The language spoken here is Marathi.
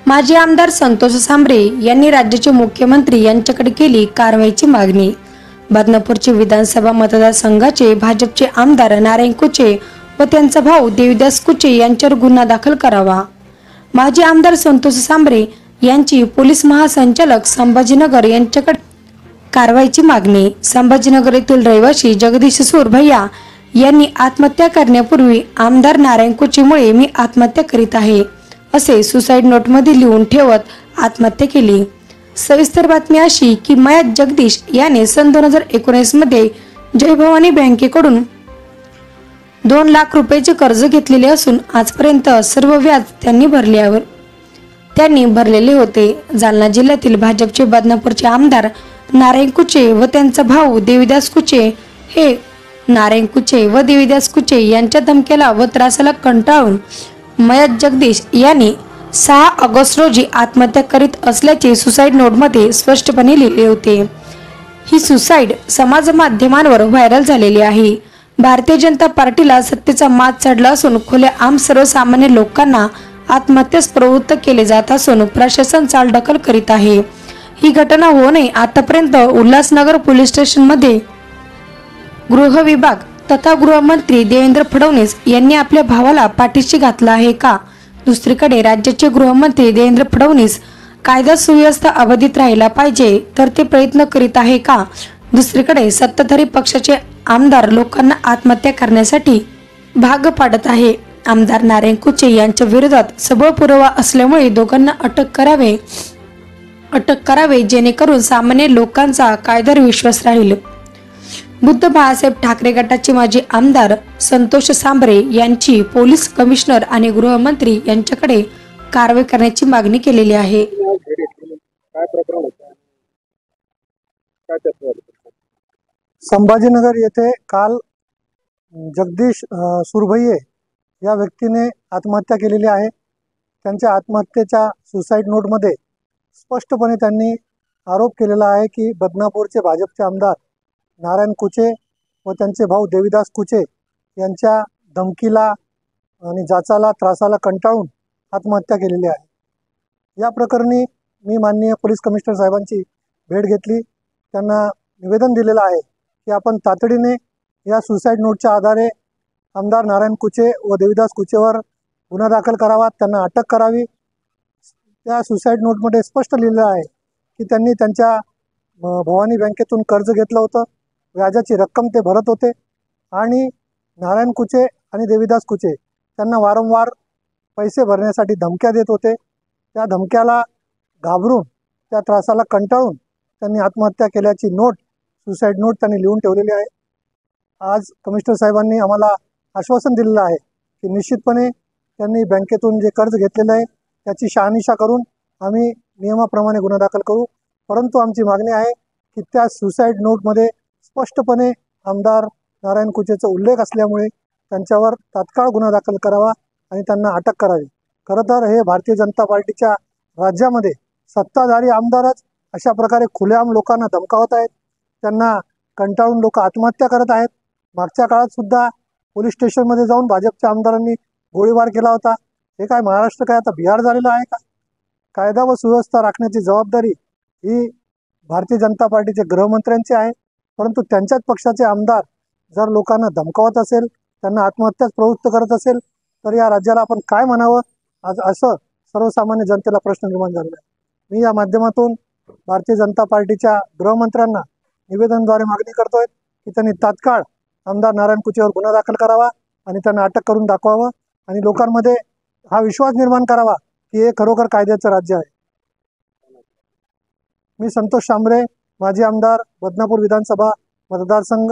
माजी आमदार संतोष सांबरे यांनी राज्याचे मुख्यमंत्री यांच्याकडे केली कारवाईची मागणी। बदनापूरचे विधानसभा मतदारसंघाचे भाजपचे आमदार नारायण कुचे व त्यांचा भाऊ देविदास कुचे यांच्यावर गुन्हा दाखल करावा। माजी आमदार संतोष सांबरे यांची पोलीस महासंचालक संभाजीनगर यांच्याकडे कारवाईची मागणी। संभाजीनगर येथील रहिवासी जगदीश सुरभैया यांनी आत्महत्या करण्यापूर्वी आमदार नारायण कुचेमुळे मी आत्महत्या करीत आहे असे सुसाईड नोटमध्ये लिहून ठेवत आत्महत्या केली। सविस्तर बातमी अशी की मयत जगदीश याने सन 2019 मध्ये जय भवानी बँकेकडून 2 लाख रुपयाचे कर्ज घेतलेले असून आजपर्यंत सर्व व्याज त्यांनी भरलेले होते। जालना जिल्ह्यातील भाजपचे बदनापूरचे आमदार नारायण कुचे व त्यांचा भाऊ देविदास कुचे हे नारायण कुचे व देविदास कुचे यांच्या धमक्याला व त्रासाला कंटाळून मयत जगदीश यांनी 6 ऑगस्ट रोजी आत्महत्या करीत असल्याचे सुसाईड नोटमध्ये स्पष्टपणे लिहिले होते। ही सुसाईड समाज माध्यमांवर व्हायरल झालेली आहे। भारतीय जनता पार्टीला सत्तेचा माज चढला असून खुलेआम सर्वसामान्य लोकांना आत्महत्यास प्रवृत्त केले जात असून प्रशासन चालढकल करीत आहे। ही घटना होऊ नये आतापर्यंत उल्हासनगर पोलीस स्टेशन मध्ये गृह विभाग तथा गृहमंत्री देवेंद्र फडणवीस यांनी आपल्या भावाला पाठीशी घातला आहे का? दुसरीकडे राज्याचे गृहमंत्री देवेंद्र फडणवीस कायदा सुव्यवस्था अबाधित राहिला पाहिजे तर ते प्रयत्न करीत आहे का? दुसरीकडे सत्ताधारी पक्षाचे आमदार लोकांना आत्महत्या करण्यासाठी भाग पाडत आहे। आमदार नारायण कुचे यांच्या विरोधात सबळ पुरावा असल्यामुळे दोघांना अटक करावे जेणेकरून सामान्य लोकांचा कायद्यावर विश्वास राहील। बुद्ध बाळासाहेब ठाकरे गटाचे माजी आमदार संतोष सांबरे यांची पोलीस कमिशनर आणि गृहमंत्री यांच्याकडे कारवाई करण्याची मागणी केलेली आहे। संभाजीनगर येथे काल जगदीश सुरभैये या व्यक्तीने आत्महत्या केलेली आहे। त्यांच्या आत्महत्येच्या सुसाईड नोटमध्ये स्पष्टपणे त्यांनी आरोप केलेला आहे की बदनापूरचे भाजपचे आमदार नारायण कुचे व त्यांचे भाऊ देविदास कुचे यांच्या धमकीला आणि जाचाला त्रासाला कंटाळून आत्महत्या केलेली आहे। या प्रकरणी मी माननीय पोलीस कमिशनर साहेबांची भेट घेतली। त्यांना निवेदन दिलेलं आहे की आपण तातडीने या सुसाईड नोटच्या आधारे आमदार नारायण कुचे व देविदास कुचेवर गुन्हा दाखल करावा, त्यांना अटक करावी। त्या सुसाईड नोटमध्ये स्पष्ट लिहिलेलं आहे की त्यांनी त्यांच्या भवानी बँकेतून कर्ज घेतलं होतं, व्याजाची रक्कम ते भरत होते आणि नारायण कुचे आणि देविदास कुचे त्यांना वारंवार पैसे भरण्यासाठी धमक्या देत होते। त्या धमक्याला घाबरून त्या त्रासाला कंटाळून त्यांनी आत्महत्या केल्याची सुसाईड नोट त्यांनी लिहून ठेवलेली आहे। आज कमिशनर साहेबांनी आम्हाला आश्वासन दिलेलं आहे की निश्चितपणे त्यांनी बँकेतून जे कर्ज घेतलेलं आहे त्याची शहानिशा करून आम्ही नियमाप्रमाणे गुन्हा दाखल करू। परंतु आमची मागणी आहे की त्या सुसाईड नोटमध्ये स्पष्टपणे आमदार नारायण कुचेचा उल्लेख असल्यामुळे त्यांच्यावर तात्काळ गुन्हा दाखल करावा आणि त्यांना अटक करावी। खरं तर हे भारतीय जनता पार्टीच्या राज्यामध्ये सत्ताधारी आमदारच अशा प्रकारे खुलेआम लोकांना धमकावत आहेत, त्यांना कंटाळून लोक आत्महत्या करत आहेत। मागच्या काळात सुद्धा पोलीस स्टेशनमध्ये जाऊन भाजपच्या आमदारांनी गोळीबार केला होता। हे काय महाराष्ट्र काय आता बिहार झालेलं आहे का? कायदा व सुव्यवस्था राखण्याची जबाबदारी ही भारतीय जनता पार्टीचे गृहमंत्र्यांची आहे, परंतु त्यांच्याच पक्षाचे आमदार जर लोकांना धमकावत असेल, त्यांना आत्महत्याच प्रवृत्त करत असेल तर या राज्याला आपण काय म्हणावं आज असं सर्वसामान्य जनतेला प्रश्न निर्माण झालेला आहे। मी या माध्यमातून भारतीय जनता पार्टीच्या गृहमंत्र्यांना निवेदनाद्वारे मागणी करतोय की त्यांनी तात्काळ आमदार नारायण कुचेवर गुन्हा दाखल करावा आणि त्यांना अटक करून दाखवावं आणि लोकांमध्ये हा विश्वास निर्माण करावा की हे खरोखर कायद्याचं राज्य आहे। मी संतोष सांबरे, माजी आमदार, बदनापूर विधानसभा मतदारसंघ।